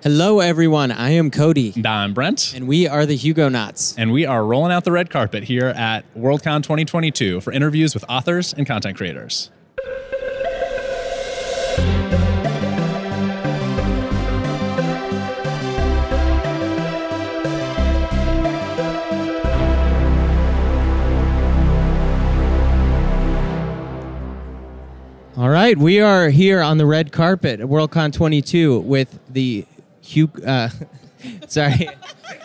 Hello, everyone. I am Cody. And I'm Brent. And we are the Hugonauts. And we are rolling out the red carpet here at Worldcon 2022 for interviews with authors and content creators. All right, we are here on the red carpet at Worldcon 22 with the sorry.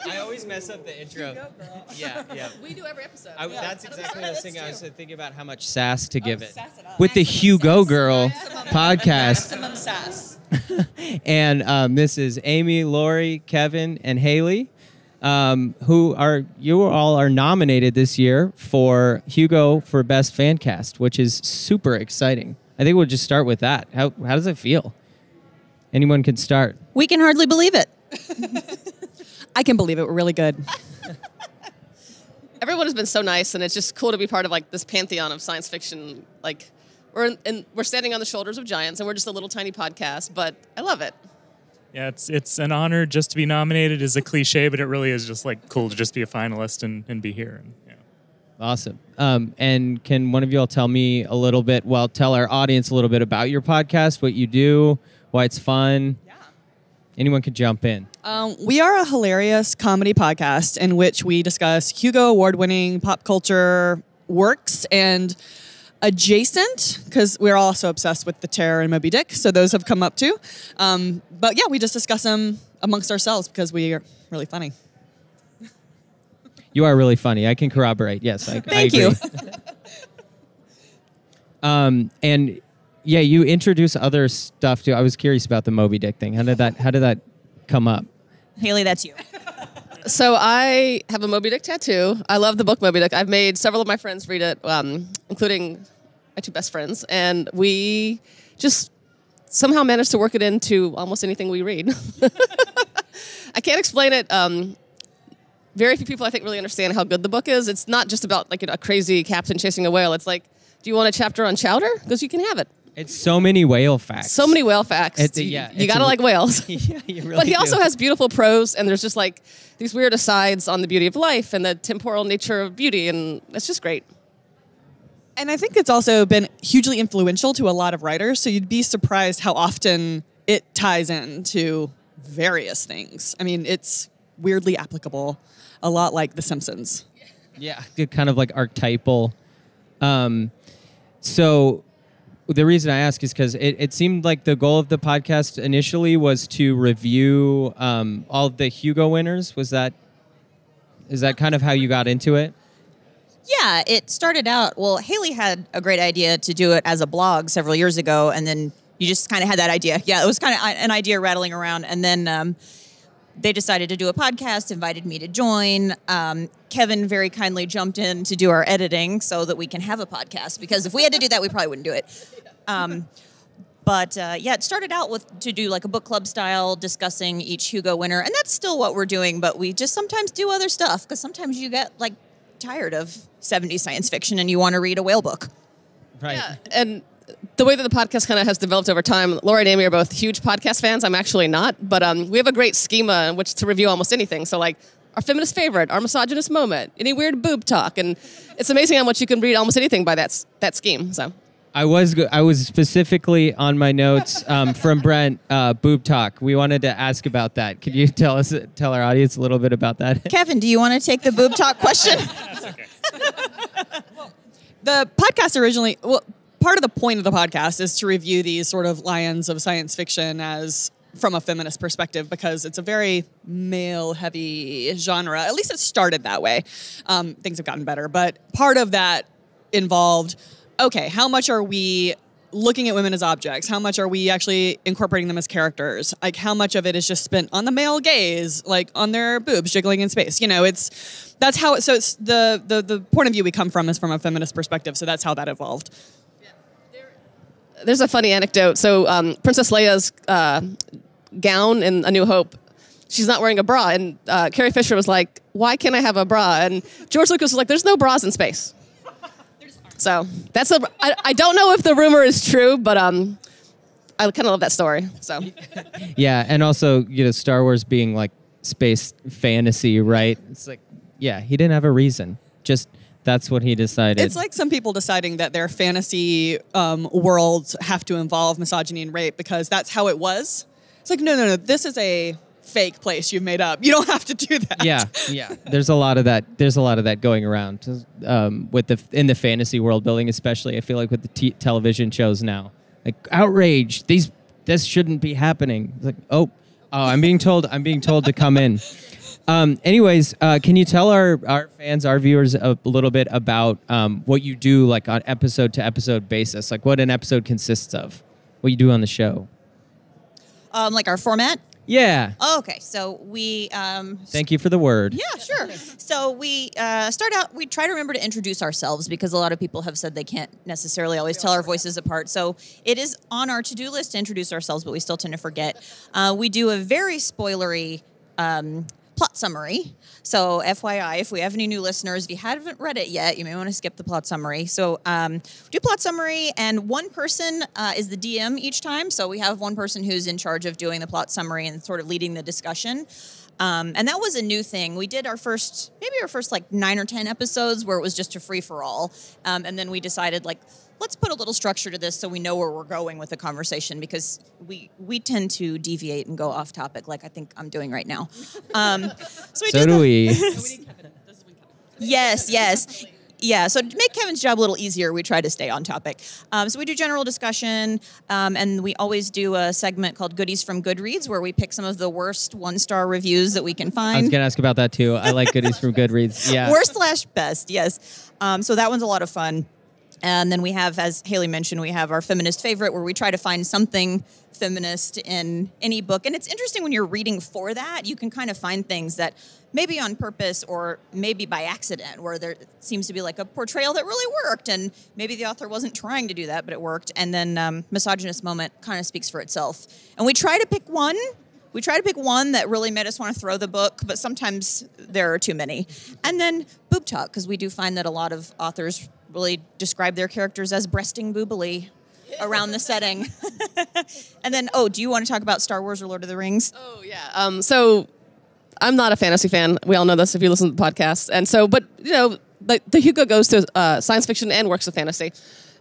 I always mess up the intro. Hugo, girl. Yeah. We do every episode. That's exactly the thing I was thinking about how much sass to give it. Sass it up. With the Maximum Hugo sass. Girl podcast. Maximum sass. And this is Amy, Lori, Kevin, and Haley, you all are nominated this year for Hugo for Best Fan Cast, which is super exciting. I think we'll just start with that. How does it feel? Anyone can start. We can hardly believe it. I can believe it. We're really good. Everyone has been so nice, and it's just cool to be part of like this pantheon of science fiction. Like we're standing on the shoulders of giants, and we're just a little tiny podcast, but I love it. Yeah, it's an honor just to be nominated is a cliche, but it really is just like cool to just be a finalist and be here. And, yeah. Awesome. And can one of you all tell me a little bit, tell our audience a little bit about your podcast, what you do, why it's fun? Yeah. Anyone could jump in. We are a hilarious comedy podcast in which we discuss Hugo Award-winning pop culture works and adjacent, because we're also obsessed with The Terror and Moby Dick, so those have come up too. But yeah, we just discuss them amongst ourselves because we are really funny. You are really funny. I can corroborate. Yes, I Thank agree. you. And yeah, you introduce other stuff too. I was curious about the Moby Dick thing. How did that come up? Haley, that's you. So I have a Moby Dick tattoo. I love the book Moby Dick. I've made several of my friends read it, including my two best friends, and we just somehow managed to work it into almost anything we read. I can't explain it. Very few people, I think, really understand how good the book is. It's not just about like a crazy captain chasing a whale. It's like, do you want a chapter on chowder? Because you can have it. It's so many whale facts. So many whale facts. You gotta like whales. Yeah, you really But he do. also has beautiful prose, and there's just like these weird asides on the beauty of life and the temporal nature of beauty, and it's just great. And I think it's also been hugely influential to a lot of writers, so you'd be surprised how often it ties into various things. I mean, it's weirdly applicable, a lot like The Simpsons. Yeah, kind of like archetypal. So the reason I ask is because it seemed like the goal of the podcast initially was to review all of the Hugo winners. Is that kind of how you got into it? Yeah, it started out, Haley had a great idea to do it as a blog several years ago, and then you just kind of had that idea. Yeah, it was kind of an idea rattling around, and then they decided to do a podcast, invited me to join. Kevin very kindly jumped in to do our editing so that we can have a podcast, because if we had to do that, we probably wouldn't do it. But it started out to do like a book club style discussing each Hugo winner, and that's still what we're doing, but we just sometimes do other stuff, because sometimes you get like tired of 70s science fiction and you want to read a whale book. Right. Yeah, and the way that the podcast kind of has developed over time, Laura and Amy are both huge podcast fans. I'm actually not, but we have a great schema in which to review almost anything. So like our feminist favorite, our misogynist moment, any weird boob talk, and it's amazing how much you can read almost anything by that scheme. So I was specifically on my notes from Brent, boob talk. We wanted to ask about that. Could you tell our audience a little bit about that? Kevin, do you want to take the boob talk question? Okay. The podcast originally, part of the point of the podcast is to review these sort of lions of science fiction as from a feminist perspective, because it's a very male-heavy genre. At least it started that way. Things have gotten better, but part of that involved, okay, how much are we looking at women as objects? How much are we actually incorporating them as characters? Like, how much of it is just spent on the male gaze, like on their boobs jiggling in space? You know, that's how. So it's the point of view we come from is from a feminist perspective. So that's how that evolved. there's a funny anecdote. So Princess Leia's gown in A New Hope, she's not wearing a bra. And Carrie Fisher was like, why can't I have a bra? And George Lucas was like, there's no bras in space. So that's I don't know if the rumor is true, but I kind of love that story. So Yeah, and also, Star Wars being like space fantasy, right? It's like, yeah, he didn't have a reason. Just that's what he decided. It's like some people deciding that their fantasy worlds have to involve misogyny and rape because that's how it was. It's like, no. This is a fake place you've made up. You don't have to do that. Yeah. There's a lot of that. There's a lot of that going around in the fantasy world building, especially. I feel like with the television shows now, like outrage. This shouldn't be happening. It's like, oh, I'm being told to come in. Anyways, can you tell our fans, our viewers, a little bit about what you do, like on episode to episode basis, like what an episode consists of, what you do on the show? Like our format? Yeah. Oh, okay. So we... Thank you for the word. Yeah, sure. So we start out, we try to remember to introduce ourselves because a lot of people have said they can't necessarily always tell our voices apart. So it is on our to-do list to introduce ourselves, but we still tend to forget. We do a very spoilery plot summary. So FYI, if we have any new listeners, if you haven't read it yet, you may want to skip the plot summary. So do plot summary, and one person is the DM each time. So we have one person who's in charge of doing the plot summary and sort of leading the discussion. And that was a new thing. We did our first like 9 or 10 episodes where it was just a free-for-all. And then we decided, like, let's put a little structure to this so we know where we're going with the conversation because we tend to deviate and go off topic like I think I'm doing right now. So do we. Yes. Yeah, so to make Kevin's job a little easier, we try to stay on topic. So we do general discussion, and we always do a segment called Goodies from Goodreads where we pick some of the worst 1-star reviews that we can find. I was going to ask about that too. I like goodies from Goodreads. Yeah. Worst/best, yes. So that one's a lot of fun. And then we have, as Haley mentioned, we have our feminist favorite where we try to find something feminist in any book. And it's interesting when you're reading for that, you can kind of find things that maybe on purpose or maybe by accident, where there seems to be like a portrayal that really worked. And maybe the author wasn't trying to do that, but it worked. And then misogynist moment kind of speaks for itself. And we try to pick one. We try to pick one that really made us want to throw the book, but sometimes there are too many. And then boob talk, because we do find that a lot of authors really describe their characters as breasting boobily around the setting. And then, do you want to talk about Star Wars or Lord of the Rings? Oh, yeah. So I'm not a fantasy fan. We all know this if you listen to the podcast. And so, but, the Hugo goes to science fiction and works of fantasy.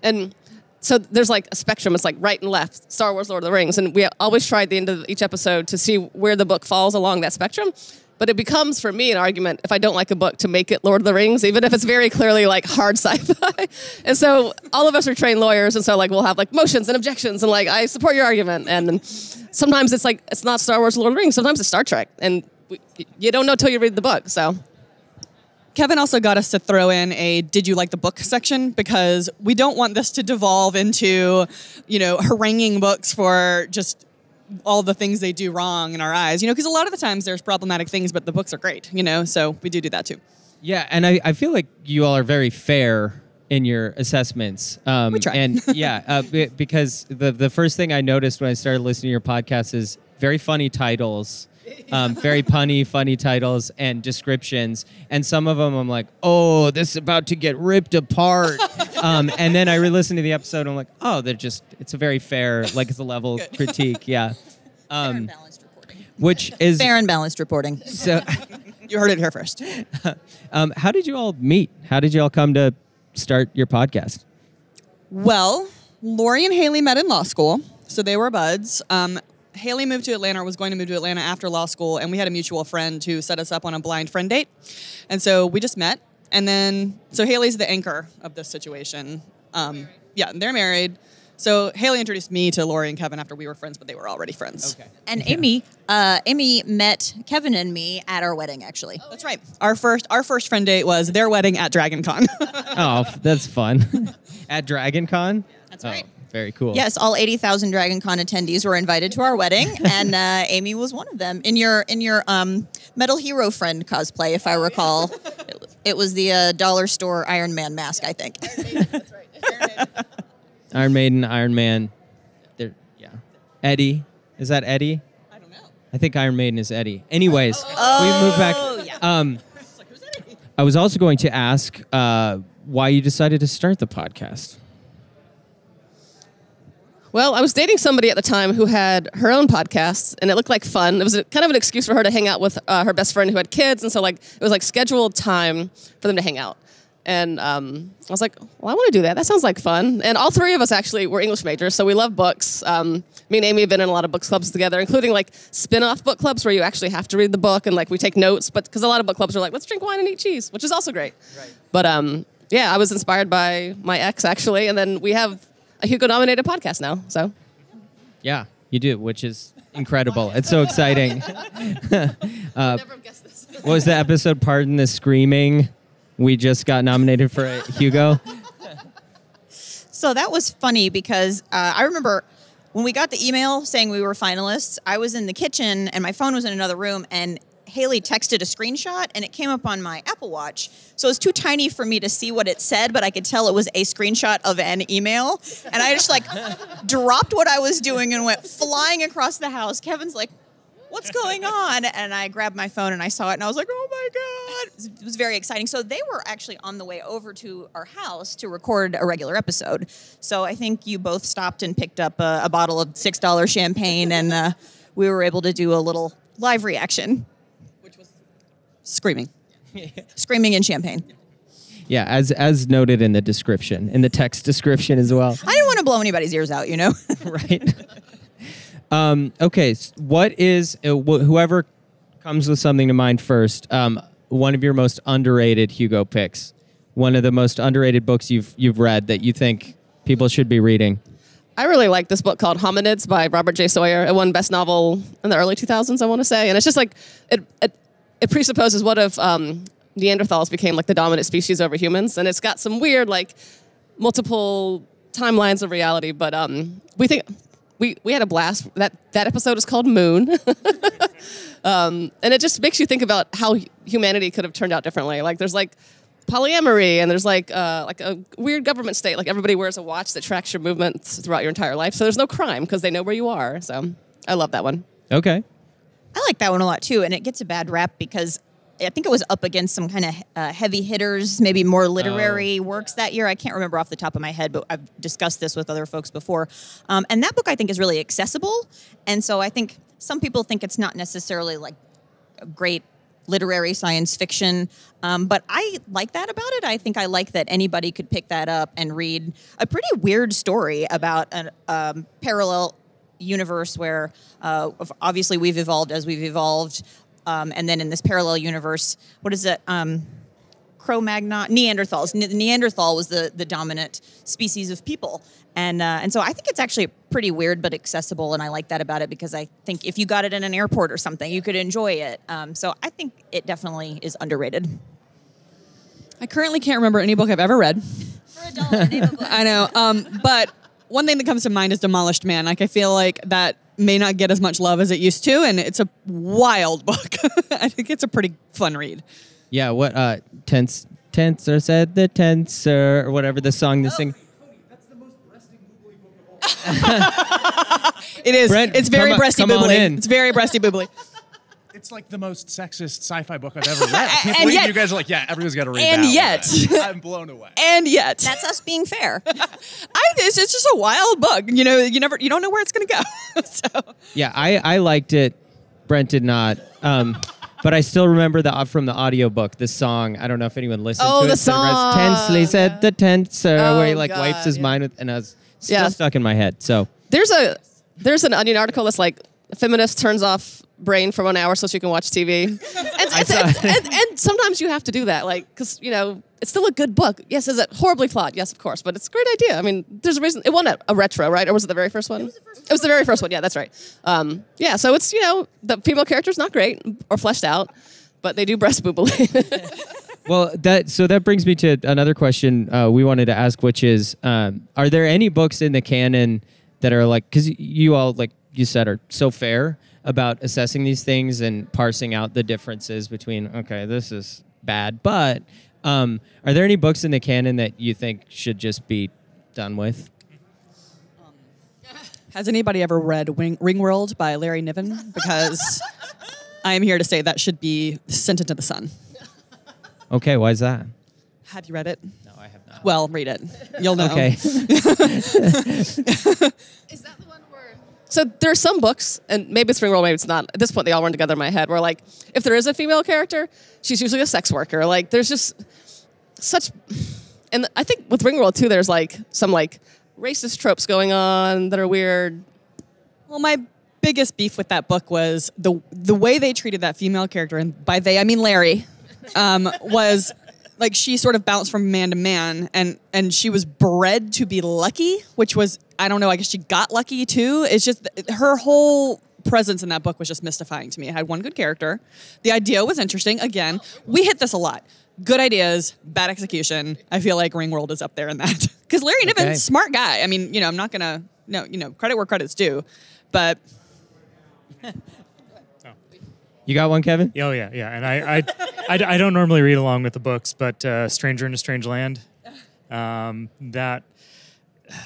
And so there's like a spectrum. It's like right and left, Star Wars, Lord of the Rings. And we always try at the end of each episode to see where the book falls along that spectrum. But it becomes, for me, an argument, if I don't like a book, to make it Lord of the Rings, even if it's very clearly, like, hard sci-fi. And so all of us are trained lawyers, and so, like, we'll have, like, motions and objections, and, like, I support your argument. And sometimes it's, like, it's not Star Wars, Lord of the Rings. Sometimes it's Star Trek. And you don't know till you read the book, so... Kevin also got us to throw in a did you like the book section because we don't want this to devolve into, haranguing books for just all the things they do wrong in our eyes, because a lot of the times there's problematic things, but the books are great, so we do that too. Yeah, and I feel like you all are very fair in your assessments. We try. And yeah, because the first thing I noticed when I started listening to your podcast is very funny titles. Very punny, funny titles and descriptions. And some of them I'm like, oh, this is about to get ripped apart. And then I re-listened to the episode and I'm like, oh, it's a very fair, like it's a level critique. Yeah. Fair and balanced reporting. Which is... Fair and balanced reporting. So, You heard it here first. how did you all meet? How did you all come to start your podcast? Well, Lori and Haley met in law school, so they were buds. Haley moved to Atlanta or was going to move to Atlanta after law school, and we had a mutual friend who set us up on a blind friend date. And so we just met. And then, so Haley's the anchor of this situation. Yeah, they're married. So Haley introduced me to Lori and Kevin after we were friends, but they were already friends. Okay. And Amy met Kevin and me at our wedding, actually. That's right. Our first friend date was their wedding at Dragon Con. Oh, that's fun. At Dragon Con? That's right. Very cool. Yes, all 80,000 Dragon Con attendees were invited to our wedding, and Amy was one of them. In your Metal Hero friend cosplay, if I recall, it was the dollar store Iron Man mask, I think. That's right. Iron Maiden, Iron Man. Yeah. Eddie. Is that Eddie? I don't know. I think Iron Maiden is Eddie. Anyways, we move back. Yeah. I was also going to ask why you decided to start the podcast. Well, I was dating somebody at the time who had her own podcast, and it looked like fun. It was kind of an excuse for her to hang out with her best friend who had kids, and so like it was like scheduled time for them to hang out. And I was like, well, I want to do that. That sounds like fun. And all three of us actually were English majors, so we love books. Me and Amy have been in a lot of book clubs together, including like spin-off book clubs where you actually have to read the book and like we take notes. But because a lot of book clubs are like, let's drink wine and eat cheese, which is also great. Right. But yeah, I was inspired by my ex actually, and then we have a Hugo-nominated podcast now. So Yeah, you do, which is incredible. It's so exciting. Never have guessed this. What was the episode? Pardon the Screaming. We just got nominated for a Hugo. So that was funny because I remember when we got the email saying we were finalists, I was in the kitchen and my phone was in another room, and Haley texted a screenshot and it came up on my Apple Watch. So it was too tiny for me to see what it said, but I could tell it was a screenshot of an email. And I just like dropped what I was doing and went flying across the house. Kevin's like, what's going on? And I grabbed my phone and I saw it and I was like, oh my God. It was very exciting. So they were actually on the way over to our house to record a regular episode. So I think you both stopped and picked up a bottle of $6 champagne, and we were able to do a little live reaction. Screaming. Screaming and champagne. Yeah, as noted in the description, in the text description as well. I didn't want to blow anybody's ears out, you know? Right. Okay, what is, whoever comes with something to mind first, one of your most underrated Hugo picks, one of the most underrated books you've read that you think people should be reading? I really like this book called Hominids by Robert J. Sawyer. It won Best Novel in the early 2000s, I want to say. And it's just like, it presupposes what if Neanderthals became like the dominant species over humans. And it's got some weird, like, multiple timelines of reality. But we think... We had a blast. That episode is called Moon. And it just makes you think about how humanity could have turned out differently. Like there's like polyamory, and there's like a weird government state. Like everybody wears a watch that tracks your movements throughout your entire life. So there's no crime because they know where you are. So I love that one. Okay. I like that one a lot too, and it gets a bad rap because I think it was up against some kind of heavy hitters, maybe more literary works that year. I can't remember off the top of my head, but I've discussed this with other folks before. And that book, I think, is really accessible. And so I think some people think it's not necessarily like a great literary science fiction, but I like that about it. I think I like that anybody could pick that up and read a pretty weird story about a parallel universe where obviously we've evolved as we've evolved. And then in this parallel universe, what is it? Cro-Magnon, Neanderthals. Neanderthal was the dominant species of people. And so I think it's actually pretty weird but accessible, and I like that about it because I think if you got it in an airport or something, you could enjoy it. So I think it definitely is underrated. I currently can't remember any book I've ever read. For $1, name a book. I know. But one thing that comes to mind is Demolished Man. Like I feel like that may not get as much love as it used to, and it's a wild book. I think it's a pretty fun read. Yeah, what Tensor said the Tensor, or whatever the song they sing. That's the most breasty boobly book of all. It is. Brent, it's very breasty come on boobly. in. It's very breasty boobly. It's like the most sexist sci-fi book I've ever read. I can't And believe yet- you guys are like, yeah, everyone's got to read and that yet- one. I'm blown away. And yet, That's us being fair. it's just a wild book. You know, you don't know where it's going to go. So Yeah, I liked it. Brent did not. But I still remember from the audiobook, the song. I don't know if anyone listened to it. the song. Tensely said the Tensor, where he like God, wipes his mind with, and I was still Yeah. stuck in my head. So There's an Onion article that's like, feminist turns off brain for 1 hour so she can watch TV. And sometimes you have to do that, like, because, you know, it's still a good book. Yes, is it horribly flawed? Yes, of course, but it's a great idea. I mean, there's a reason. It won a retro, right? Or was it the very first one? It was the very first one. Yeah, that's right. Yeah, so it's, you know, the female character's not great or fleshed out, but they do breast boobily. Well, that brings me to another question we wanted to ask, which is, are there any books in the canon that are like, because you all, like you said, are so fair about assessing these things and parsing out the differences between, okay, this is bad, but are there any books in the canon that you think should just be done with? has anybody ever read Ringworld by Larry Niven? Because I am here to say that should be sent into the sun. Okay, why is that? Have you read it? No, I have not. Well, read it. You'll know. Okay. Is that the one where? So there are some books, and maybe it's Ringworld, maybe it's not. At this point, they all run together in my head. Where like, if there is a female character, she's usually a sex worker. Like, there's just such, and I think with Ringworld too, there's like some like racist tropes going on that are weird. Well, my biggest beef with that book was the way they treated that female character, and by they I mean Larry, was like she sort of bounced from man to man, and she was bred to be lucky, which was, I don't know, I guess she got lucky too. It's just her whole presence in that book was just mystifying to me. It had one good character. The idea was interesting. Again, we hit this a lot. Good ideas, bad execution. I feel like Ringworld is up there in that. Because Larry Niven, smart guy. I mean, I'm not gonna, credit where credit's due, but. You got one, Kevin? Oh yeah. And I don't normally read along with the books, but Stranger in a Strange Land. That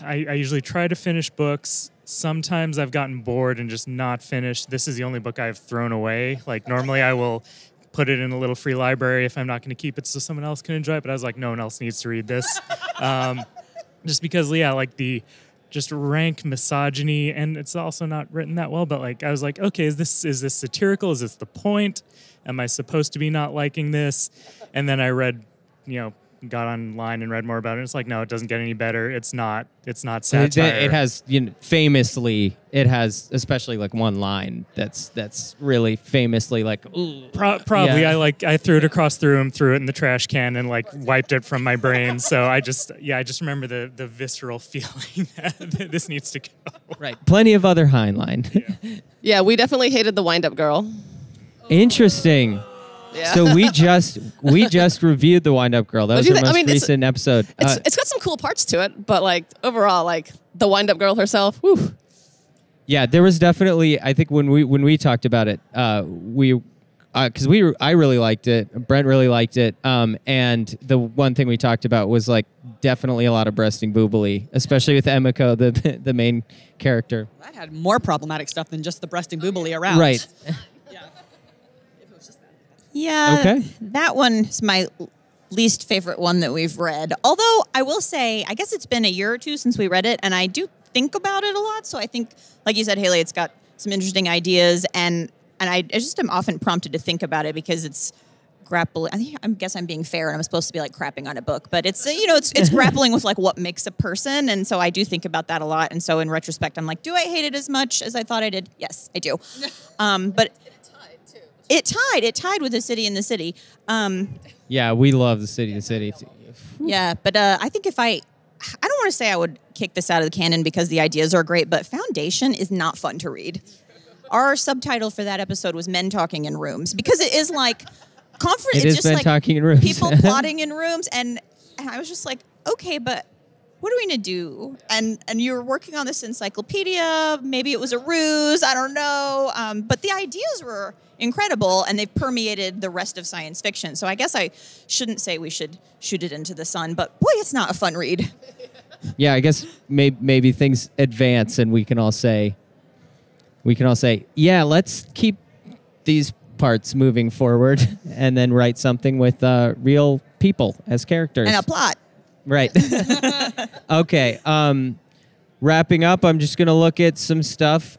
I usually try to finish books. Sometimes I've gotten bored and just not finished. This is the only book I've thrown away. Like normally I will put it in a little free library if I'm not going to keep it so someone else can enjoy it. But I was like, no one else needs to read this. Just because, like the just rank misogyny, and it's also not written that well. But like, I was like, okay, is this satirical? Is this the point? Am I supposed to be not liking this? And then I read, got online and read more about it. It's like, no, it doesn't get any better. It's not satire. It has, famously, it has especially like one line that's really famously like, ooh. Probably. Yeah. I threw it across the room, threw it in the trash can, and like wiped it from my brain. So I just remember the visceral feeling that this needs to go. Right. Plenty of other Heinlein. Yeah, we definitely hated the wind-up girl. Interesting. Yeah. So we just reviewed the Wind Up Girl. That was our most recent episode. It's got some cool parts to it, but like overall, like the Wind Up Girl herself, whew. Yeah, there was definitely. I think when we talked about it, I really liked it. Brent really liked it. And the one thing we talked about was like definitely a lot of breasting boobily, especially with Emiko, the main character. That had more problematic stuff than just the breasting boobily around. Right. Yeah, okay. That one is my least favorite one that we've read. Although I will say, I guess it's been a year or two since we read it, and I do think about it a lot. So I think, like you said, Haley, it's got some interesting ideas, and I just am often prompted to think about it because it's grappling. I guess I'm being fair, and I'm supposed to be like crapping on a book, but it's it's grappling with like what makes a person, and so I do think about that a lot. And so in retrospect, I'm like, do I hate it as much as I thought I did? Yes, I do. But. It tied with The City in the City. Yeah, we love The City in the City. Yeah, but I think I don't want to say I would kick this out of the canon because the ideas are great, but Foundation is not fun to read. Our subtitle for that episode was Men Talking in Rooms because it is like conference. It it's is just Men like Talking in Rooms. People plotting in rooms, and I was just like, okay, but what are we gonna do? And you were working on this encyclopedia. Maybe it was a ruse. I don't know. But the ideas were incredible, and they've permeated the rest of science fiction. So I guess I shouldn't say we should shoot it into the sun, but boy, it's not a fun read. Yeah, I guess maybe things advance, and we can all say, yeah, let's keep these parts moving forward, and then write something with real people as characters And a plot. Right. Okay. Wrapping up, I'm just gonna look at some stuff.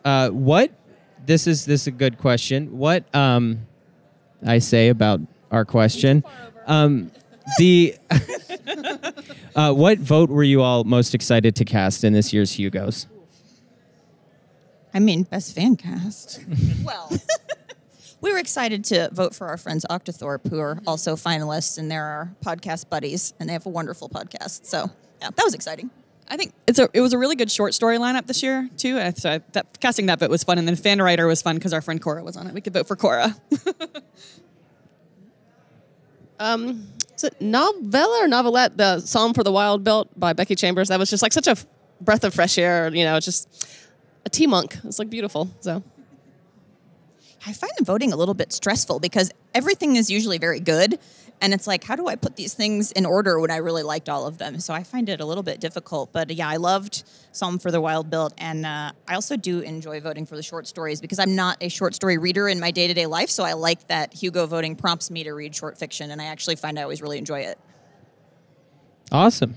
This is a good question. What I say about our question. What vote were you all most excited to cast in this year's Hugos? I mean, best fan cast. Well, we were excited to vote for our friends Octothorpe, who are also finalists, and they're our podcast buddies, and they have a wonderful podcast. So, yeah, that was exciting. I think it was a really good short story lineup this year too. So casting that vote was fun, and then fan writer was fun because our friend Cora was on it. We could vote for Cora. Is it novella or novelette? The Psalm for the Wild Built by Becky Chambers. That was just like such a breath of fresh air. Just a tea monk. It's like beautiful. So. I find the voting a little bit stressful because everything is usually very good. And it's like, how do I put these things in order when I really liked all of them? So I find it a little bit difficult. But yeah, I loved Psalm for the Wild Built. And I also do enjoy voting for the short stories because I'm not a short story reader in my day-to-day life. So I like that Hugo voting prompts me to read short fiction. And I actually find I always really enjoy it. Awesome.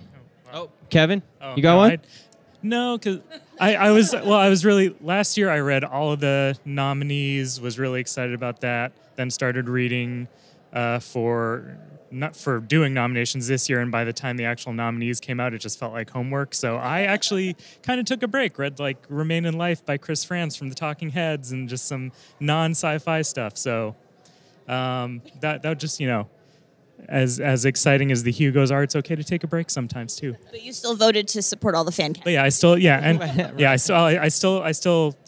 Oh, Kevin, you got one? No, because I was really, last year I read all of the nominees, was really excited about that, then started reading not for doing nominations this year, and by the time the actual nominees came out, it just felt like homework. So I actually kind of took a break, read like Remain in Life by Chris Frantz from the Talking Heads and just some non-sci-fi stuff. So that just, as exciting as the Hugos are, it's okay to take a break sometimes too. But you still voted to support all the fan But yeah, I still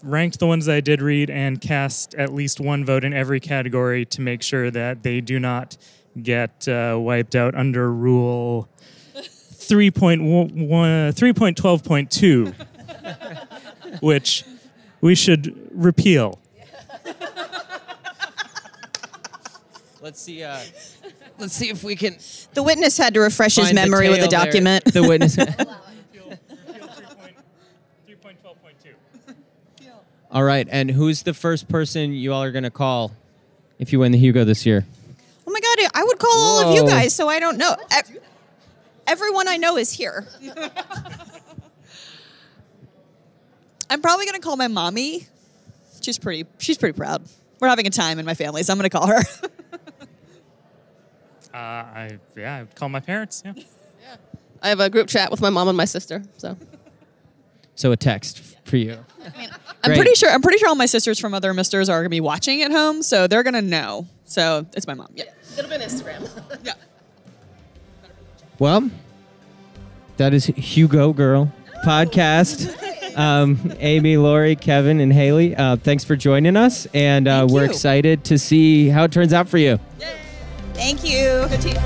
ranked the ones that I did read and cast at least one vote in every category to make sure that they do not get wiped out under Rule 3.12.2, which we should repeal. Let's see if we can. The witness had to refresh his Find the memory with the tail there. document. The witness. Repeal 3.12.2. All right, and who's the first person you all are going to call if you win the Hugo this year? Oh my God, I would call all of you Whoa. guys, so I don't know. Everyone I know is here. I'm probably going to call my mommy. She's pretty proud. We're having a time in my family, so I'm going to call her. I'd call my parents. Yeah. I have a group chat with my mom and my sister. So a text for you. I'm Great. pretty sure all my sisters from other misters are going to be watching at home, so they're going to know. So it's my mom. Yeah. It'll be on Instagram. Yeah. Well, that is Hugo Girl podcast. Amy, Lori, Kevin, and Haley, thanks for joining us, and we're you. excited to see how it turns out for you. Thank you. Good team.